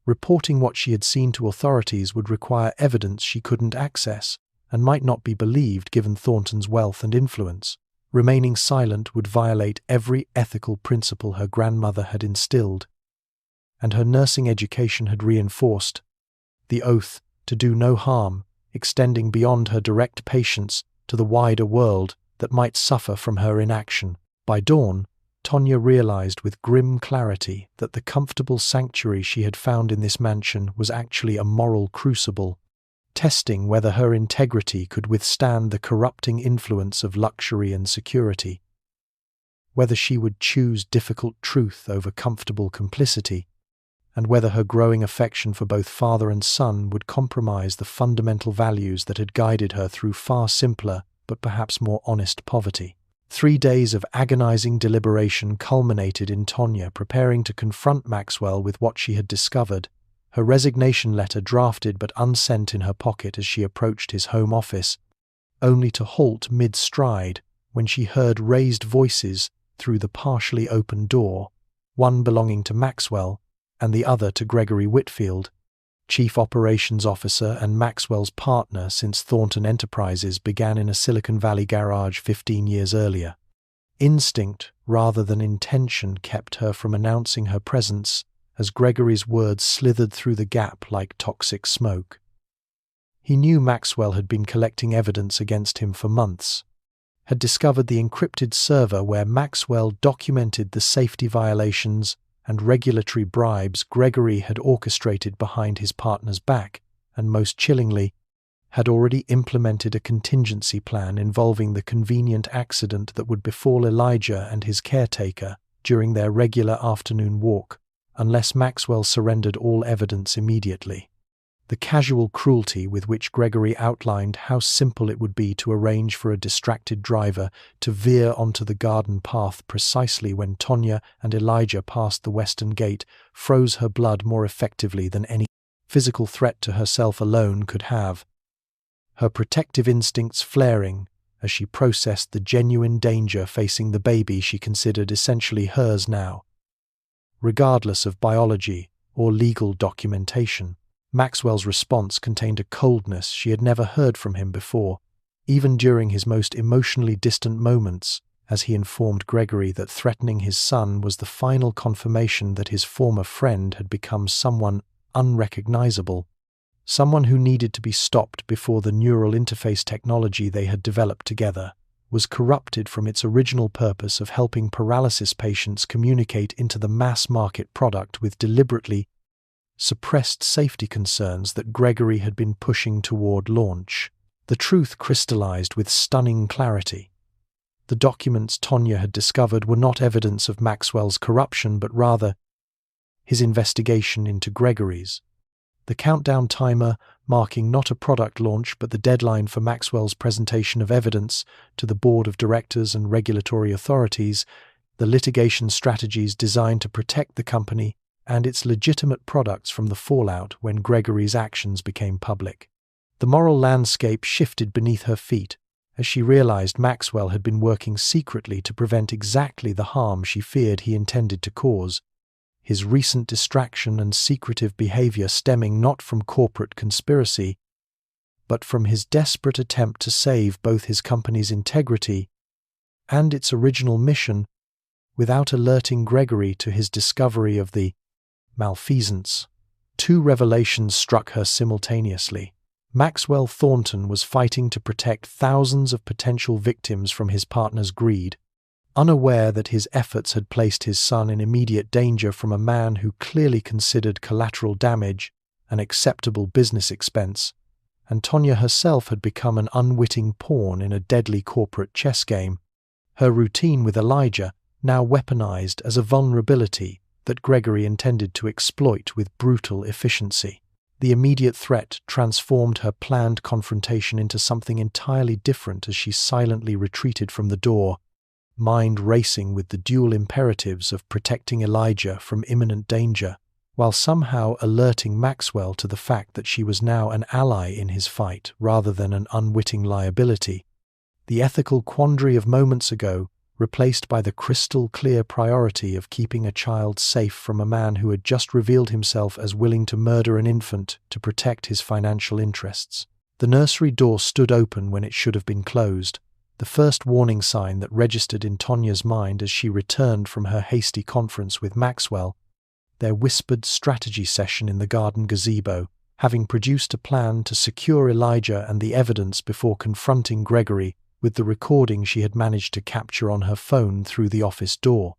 Reporting what she had seen to authorities would require evidence she couldn't access and might not be believed given Thornton's wealth and influence. Remaining silent would violate every ethical principle her grandmother had instilled and her nursing education had reinforced, the oath to do no harm extending beyond her direct patients to the wider world that might suffer from her inaction. By dawn, Tonya realized with grim clarity that the comfortable sanctuary she had found in this mansion was actually a moral crucible, testing whether her integrity could withstand the corrupting influence of luxury and security, whether she would choose difficult truth over comfortable complicity, and whether her growing affection for both father and son would compromise the fundamental values that had guided her through far simpler but perhaps more honest poverty. 3 days of agonizing deliberation culminated in Tonya preparing to confront Maxwell with what she had discovered, her resignation letter drafted but unsent in her pocket as she approached his home office, only to halt mid-stride when she heard raised voices through the partially open door, one belonging to Maxwell and the other to Gregory Whitfield, Chief Operations Officer and Maxwell's partner since Thornton Enterprises began in a Silicon Valley garage 15 years earlier. Instinct, rather than intention, kept her from announcing her presence as Gregory's words slithered through the gap like toxic smoke. He knew Maxwell had been collecting evidence against him for months, had discovered the encrypted server where Maxwell documented the safety violations and regulatory bribes Gregory had orchestrated behind his partner's back, and most chillingly, had already implemented a contingency plan involving the convenient accident that would befall Elijah and his caretaker during their regular afternoon walk, unless Maxwell surrendered all evidence immediately. The casual cruelty with which Gregory outlined how simple it would be to arrange for a distracted driver to veer onto the garden path precisely when Tonya and Elijah passed the western gate froze her blood more effectively than any physical threat to herself alone could have, her protective instincts flaring as she processed the genuine danger facing the baby she considered essentially hers now. Regardless of biology or legal documentation, Maxwell's response contained a coldness she had never heard from him before, even during his most emotionally distant moments, as he informed Gregory that threatening his son was the final confirmation that his former friend had become someone unrecognizable, someone who needed to be stopped before the neural interface technology they had developed together was corrupted from its original purpose of helping paralysis patients communicate into the mass-market product with deliberately suppressed safety concerns that Gregory had been pushing toward launch. The truth crystallized with stunning clarity. The documents Tonya had discovered were not evidence of Maxwell's corruption, but rather his investigation into Gregory's. The countdown timer marking not a product launch but the deadline for Maxwell's presentation of evidence to the board of directors and regulatory authorities, the litigation strategies designed to protect the company and its legitimate products from the fallout when Gregory's actions became public. The moral landscape shifted beneath her feet as she realized Maxwell had been working secretly to prevent exactly the harm she feared he intended to cause, his recent distraction and secretive behavior stemming not from corporate conspiracy, but from his desperate attempt to save both his company's integrity and its original mission without alerting Gregory to his discovery of the malfeasance. 2 revelations struck her simultaneously. Maxwell Thornton was fighting to protect thousands of potential victims from his partner's greed, unaware that his efforts had placed his son in immediate danger from a man who clearly considered collateral damage an acceptable business expense, and Tonya herself had become an unwitting pawn in a deadly corporate chess game, her routine with Elijah now weaponized as a vulnerability that Gregory intended to exploit with brutal efficiency. The immediate threat transformed her planned confrontation into something entirely different as she silently retreated from the door, mind racing with the dual imperatives of protecting Elijah from imminent danger, while somehow alerting Maxwell to the fact that she was now an ally in his fight rather than an unwitting liability. The ethical quandary of moments ago replaced by the crystal-clear priority of keeping a child safe from a man who had just revealed himself as willing to murder an infant to protect his financial interests. The nursery door stood open when it should have been closed, the first warning sign that registered in Tonya's mind as she returned from her hasty conference with Maxwell, their whispered strategy session in the garden gazebo, having produced a plan to secure Elijah and the evidence before confronting Gregory with the recording she had managed to capture on her phone through the office door.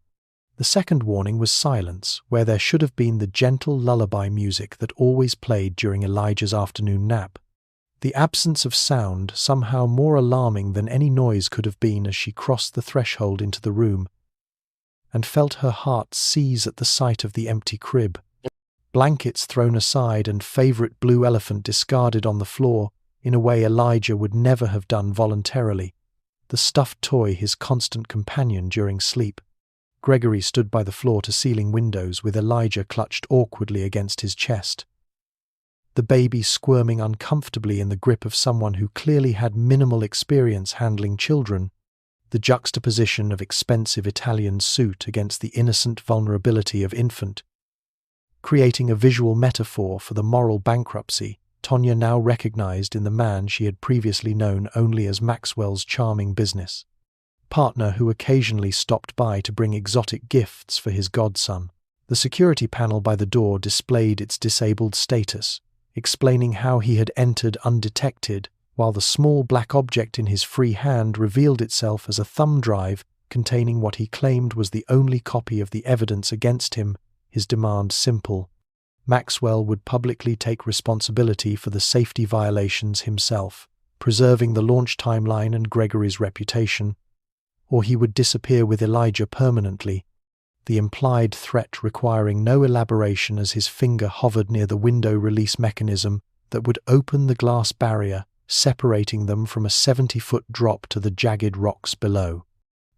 The second warning was silence, where there should have been the gentle lullaby music that always played during Elijah's afternoon nap. The absence of sound somehow more alarming than any noise could have been as she crossed the threshold into the room, and felt her heart seize at the sight of the empty crib. blankets thrown aside and favorite blue elephant discarded on the floor in a way Elijah would never have done voluntarily, the stuffed toy his constant companion during sleep. Gregory stood by the floor-to-ceiling windows with Elijah clutched awkwardly against his chest, the baby squirming uncomfortably in the grip of someone who clearly had minimal experience handling children. The juxtaposition of expensive Italian suit against the innocent vulnerability of infant, creating a visual metaphor for the moral bankruptcy Tonya now recognized in the man she had previously known only as Maxwell's charming business partner who occasionally stopped by to bring exotic gifts for his godson. The security panel by the door displayed its disabled status, explaining how he had entered undetected, while the small black object in his free hand revealed itself as a thumb drive containing what he claimed was the only copy of the evidence against him, his demand simple. Maxwell would publicly take responsibility for the safety violations himself, preserving the launch timeline and Gregory's reputation, or he would disappear with Elijah permanently, the implied threat requiring no elaboration as his finger hovered near the window release mechanism that would open the glass barrier, separating them from a 70-foot drop to the jagged rocks below.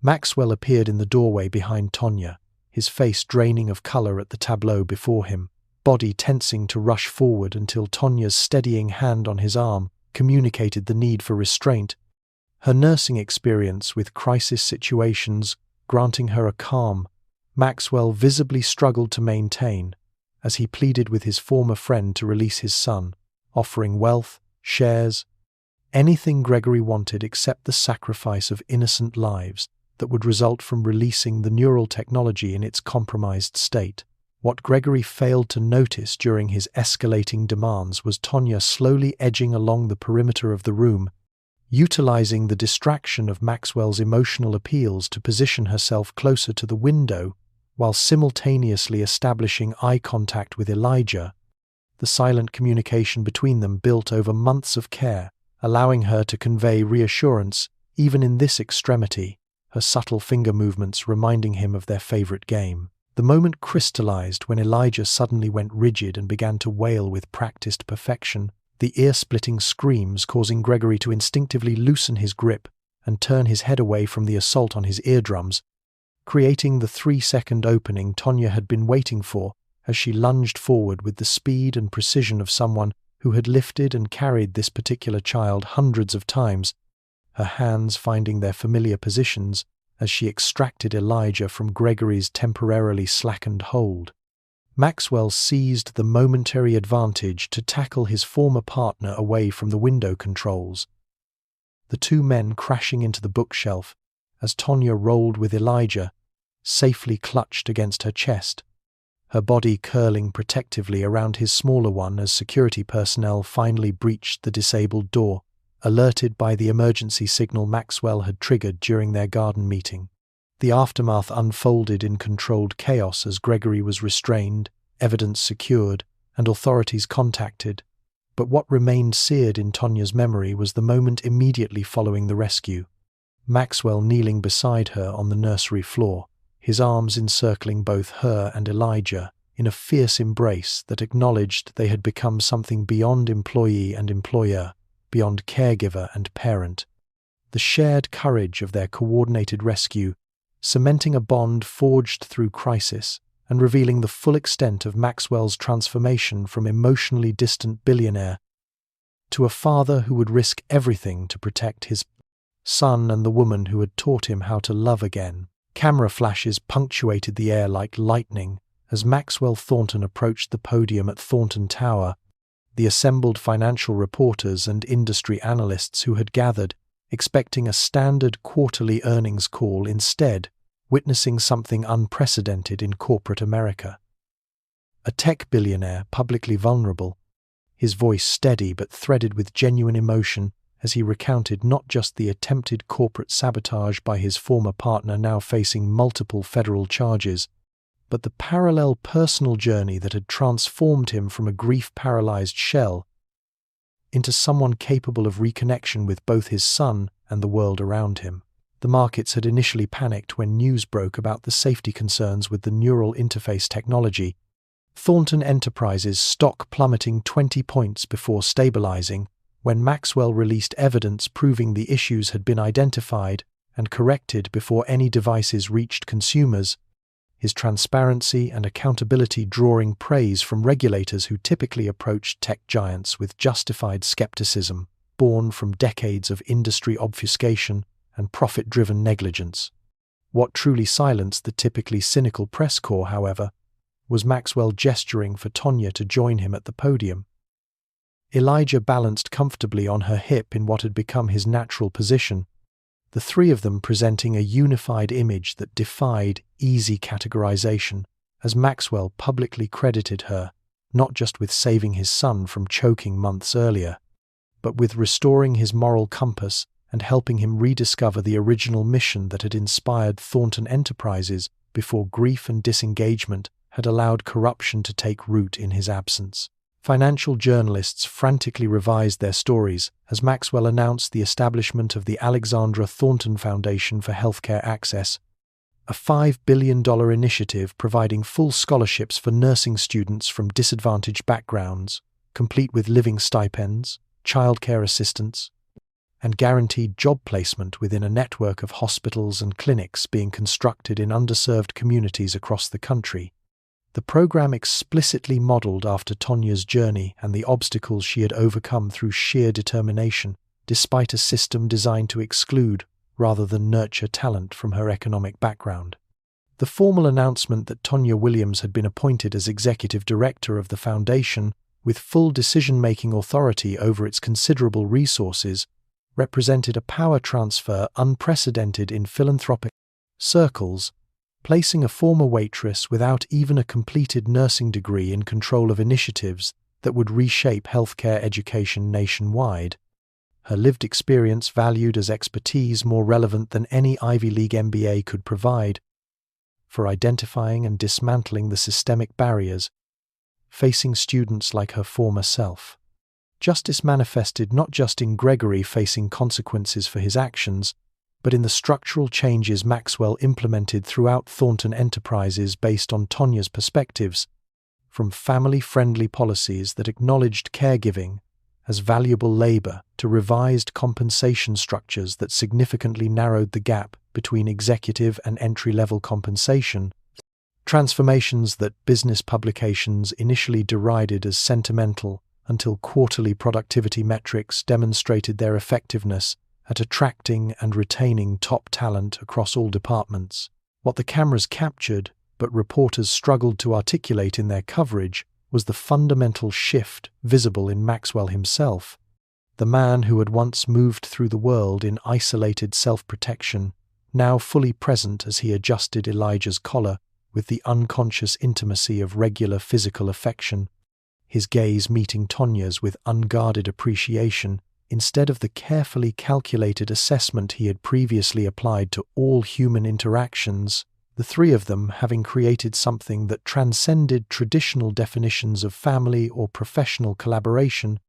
Maxwell appeared in the doorway behind Tonya, his face draining of color at the tableau before him, body tensing to rush forward until Tonya's steadying hand on his arm communicated the need for restraint, her nursing experience with crisis situations granting her a calm Maxwell visibly struggled to maintain as he pleaded with his former friend to release his son, offering wealth, shares, anything Gregory wanted except the sacrifice of innocent lives that would result from releasing the neural technology in its compromised state. What Gregory failed to notice during his escalating demands was Tonya slowly edging along the perimeter of the room, utilizing the distraction of Maxwell's emotional appeals to position herself closer to the window while simultaneously establishing eye contact with Elijah. The silent communication between them built over months of care, allowing her to convey reassurance even in this extremity, her subtle finger movements reminding him of their favorite game. The moment crystallized when Elijah suddenly went rigid and began to wail with practiced perfection, the ear-splitting screams causing Gregory to instinctively loosen his grip and turn his head away from the assault on his eardrums, creating the 3-second opening Tonya had been waiting for as she lunged forward with the speed and precision of someone who had lifted and carried this particular child hundreds of times, her hands finding their familiar positions as she extracted Elijah from Gregory's temporarily slackened hold. Maxwell seized the momentary advantage to tackle his former partner away from the window controls, the two men crashing into the bookshelf as Tonya rolled with Elijah, safely clutched against her chest, her body curling protectively around his smaller one as security personnel finally breached the disabled door, alerted by the emergency signal Maxwell had triggered during their garden meeting. The aftermath unfolded in controlled chaos as Gregory was restrained, evidence secured, and authorities contacted, but what remained seared in Tonya's memory was the moment immediately following the rescue. Maxwell kneeling beside her on the nursery floor, his arms encircling both her and Elijah in a fierce embrace that acknowledged they had become something beyond employee and employer, beyond caregiver and parent. The shared courage of their coordinated rescue, cementing a bond forged through crisis and revealing the full extent of Maxwell's transformation from emotionally distant billionaire to a father who would risk everything to protect his son and the woman who had taught him how to love again. Camera flashes punctuated the air like lightning as Maxwell Thornton approached the podium at Thornton Tower. The assembled financial reporters and industry analysts who had gathered, expecting a standard quarterly earnings call, instead witnessing something unprecedented in corporate America. A tech billionaire publicly vulnerable, his voice steady but threaded with genuine emotion as he recounted not just the attempted corporate sabotage by his former partner now facing multiple federal charges, but the parallel personal journey that had transformed him from a grief-paralyzed shell into someone capable of reconnection with both his son and the world around him. The markets had initially panicked when news broke about the safety concerns with the neural interface technology, Thornton Enterprises stock plummeting 20 points before stabilizing when Maxwell released evidence proving the issues had been identified and corrected before any devices reached consumers, his transparency and accountability drawing praise from regulators who typically approached tech giants with justified skepticism, born from decades of industry obfuscation and profit-driven negligence. What truly silenced the typically cynical press corps, however, was Maxwell gesturing for Tonya to join him at the podium. Elijah balanced comfortably on her hip in what had become his natural position, the three of them presenting a unified image that defied easy categorization, as Maxwell publicly credited her not just with saving his son from choking months earlier, but with restoring his moral compass and helping him rediscover the original mission that had inspired Thornton Enterprises before grief and disengagement had allowed corruption to take root in his absence. Financial journalists frantically revised their stories as Maxwell announced the establishment of the Alexandra Thornton Foundation for Healthcare Access, a $5 billion initiative providing full scholarships for nursing students from disadvantaged backgrounds, complete with living stipends, childcare assistance, and guaranteed job placement within a network of hospitals and clinics being constructed in underserved communities across the country. The program explicitly modeled after Tonya's journey and the obstacles she had overcome through sheer determination, despite a system designed to exclude rather than nurture talent from her economic background. The formal announcement that Tonya Williams had been appointed as executive director of the foundation, with full decision-making authority over its considerable resources, represented a power transfer unprecedented in philanthropic circles, placing a former waitress without even a completed nursing degree in control of initiatives that would reshape healthcare education nationwide. Her lived experience valued as expertise more relevant than any Ivy League MBA could provide for identifying and dismantling the systemic barriers facing students like her former self. Justice manifested not just in Gregory facing consequences for his actions, but in the structural changes Maxwell implemented throughout Thornton Enterprises based on Tonya's perspectives, from family-friendly policies that acknowledged caregiving as valuable labor to revised compensation structures that significantly narrowed the gap between executive and entry-level compensation, transformations that business publications initially derided as sentimental until quarterly productivity metrics demonstrated their effectiveness at attracting and retaining top talent across all departments. What the cameras captured, but reporters struggled to articulate in their coverage, was the fundamental shift visible in Maxwell himself. The man who had once moved through the world in isolated self-protection, now fully present as he adjusted Elijah's collar with the unconscious intimacy of regular physical affection, his gaze meeting Tonya's with unguarded appreciation, instead of the carefully calculated assessment he had previously applied to all human interactions, the three of them having created something that transcended traditional definitions of family or professional collaboration,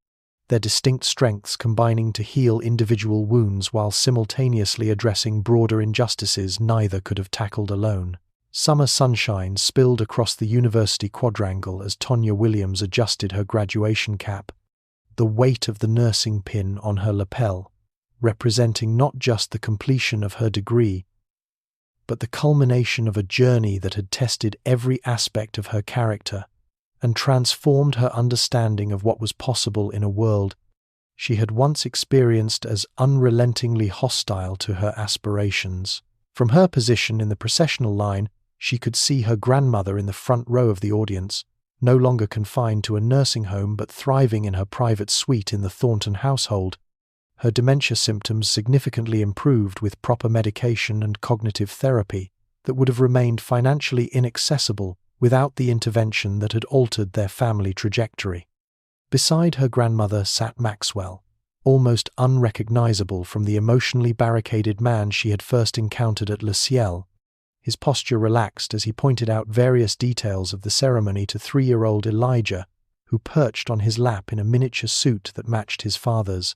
their distinct strengths combining to heal individual wounds while simultaneously addressing broader injustices neither could have tackled alone. Summer sunshine spilled across the university quadrangle as Tonya Williams adjusted her graduation cap, the weight of the nursing pin on her lapel, representing not just the completion of her degree, but the culmination of a journey that had tested every aspect of her character and transformed her understanding of what was possible in a world she had once experienced as unrelentingly hostile to her aspirations. From her position in the processional line, she could see her grandmother in the front row of the audience, no longer confined to a nursing home but thriving in her private suite in the Thornton household. Her dementia symptoms significantly improved with proper medication and cognitive therapy that would have remained financially inaccessible without the intervention that had altered their family trajectory. Beside her grandmother sat Maxwell, almost unrecognizable from the emotionally barricaded man she had first encountered at Le Ciel. His posture relaxed as he pointed out various details of the ceremony to 3-year-old Elijah, who perched on his lap in a miniature suit that matched his father's,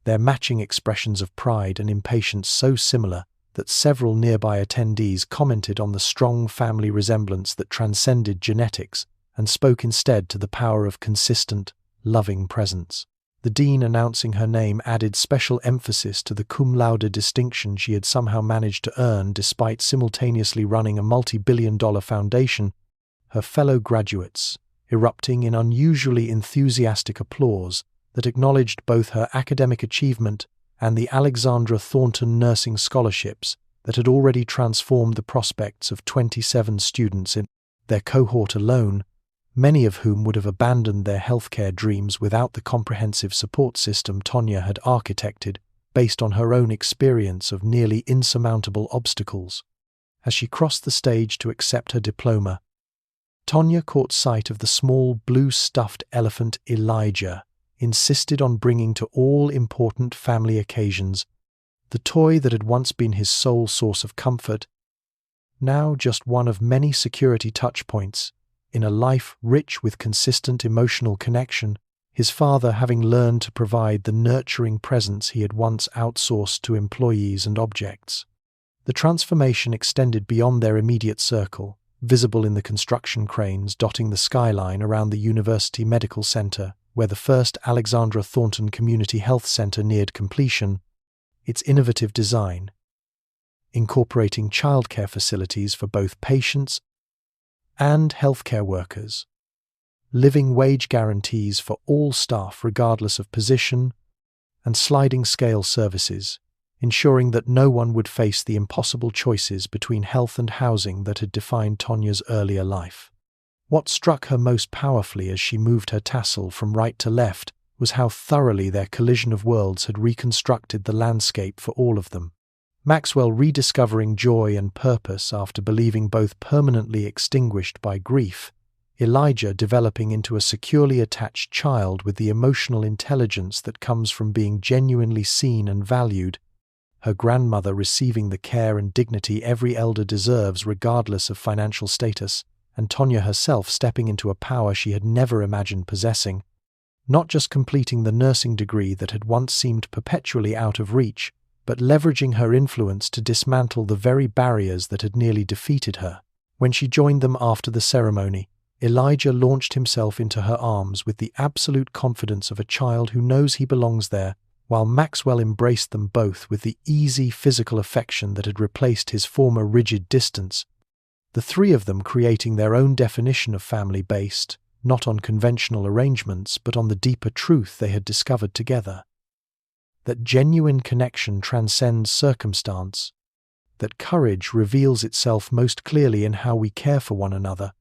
their matching expressions of pride and impatience so similar that several nearby attendees commented on the strong family resemblance that transcended genetics and spoke instead to the power of consistent, loving presence. The dean announcing her name added special emphasis to the cum laude distinction she had somehow managed to earn despite simultaneously running a multi-billion-dollar foundation, her fellow graduates erupting in unusually enthusiastic applause that acknowledged both her academic achievement and the Alexandra Thornton nursing scholarships that had already transformed the prospects of 27 students in their cohort alone, many of whom would have abandoned their healthcare dreams without the comprehensive support system Tonya had architected based on her own experience of nearly insurmountable obstacles. As she crossed the stage to accept her diploma, Tonya caught sight of the small blue stuffed elephant Elijah, insisted on bringing to all important family occasions, the toy that had once been his sole source of comfort, now just one of many security touchpoints in a life rich with consistent emotional connection, his father having learned to provide the nurturing presence he had once outsourced to employees and objects. The transformation extended beyond their immediate circle, visible in the construction cranes dotting the skyline around the University Medical Center, where the first Alexandra Thornton Community Health Center neared completion. Its innovative design, incorporating childcare facilities for both patients and healthcare workers, living wage guarantees for all staff regardless of position, and sliding scale services, ensuring that no one would face the impossible choices between health and housing that had defined Tonya's earlier life. What struck her most powerfully as she moved her tassel from right to left was how thoroughly their collision of worlds had reconstructed the landscape for all of them. Maxwell rediscovering joy and purpose after believing both permanently extinguished by grief, Elijah developing into a securely attached child with the emotional intelligence that comes from being genuinely seen and valued, her grandmother receiving the care and dignity every elder deserves regardless of financial status, and Tonya herself stepping into a power she had never imagined possessing, not just completing the nursing degree that had once seemed perpetually out of reach, but leveraging her influence to dismantle the very barriers that had nearly defeated her. When she joined them after the ceremony, Elijah launched himself into her arms with the absolute confidence of a child who knows he belongs there, while Maxwell embraced them both with the easy physical affection that had replaced his former rigid distance, the three of them creating their own definition of family based, not on conventional arrangements, but on the deeper truth they had discovered together. That genuine connection transcends circumstance, that courage reveals itself most clearly in how we care for one another,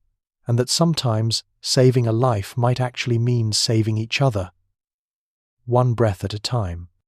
and that sometimes saving a life might actually mean saving each other, one breath at a time.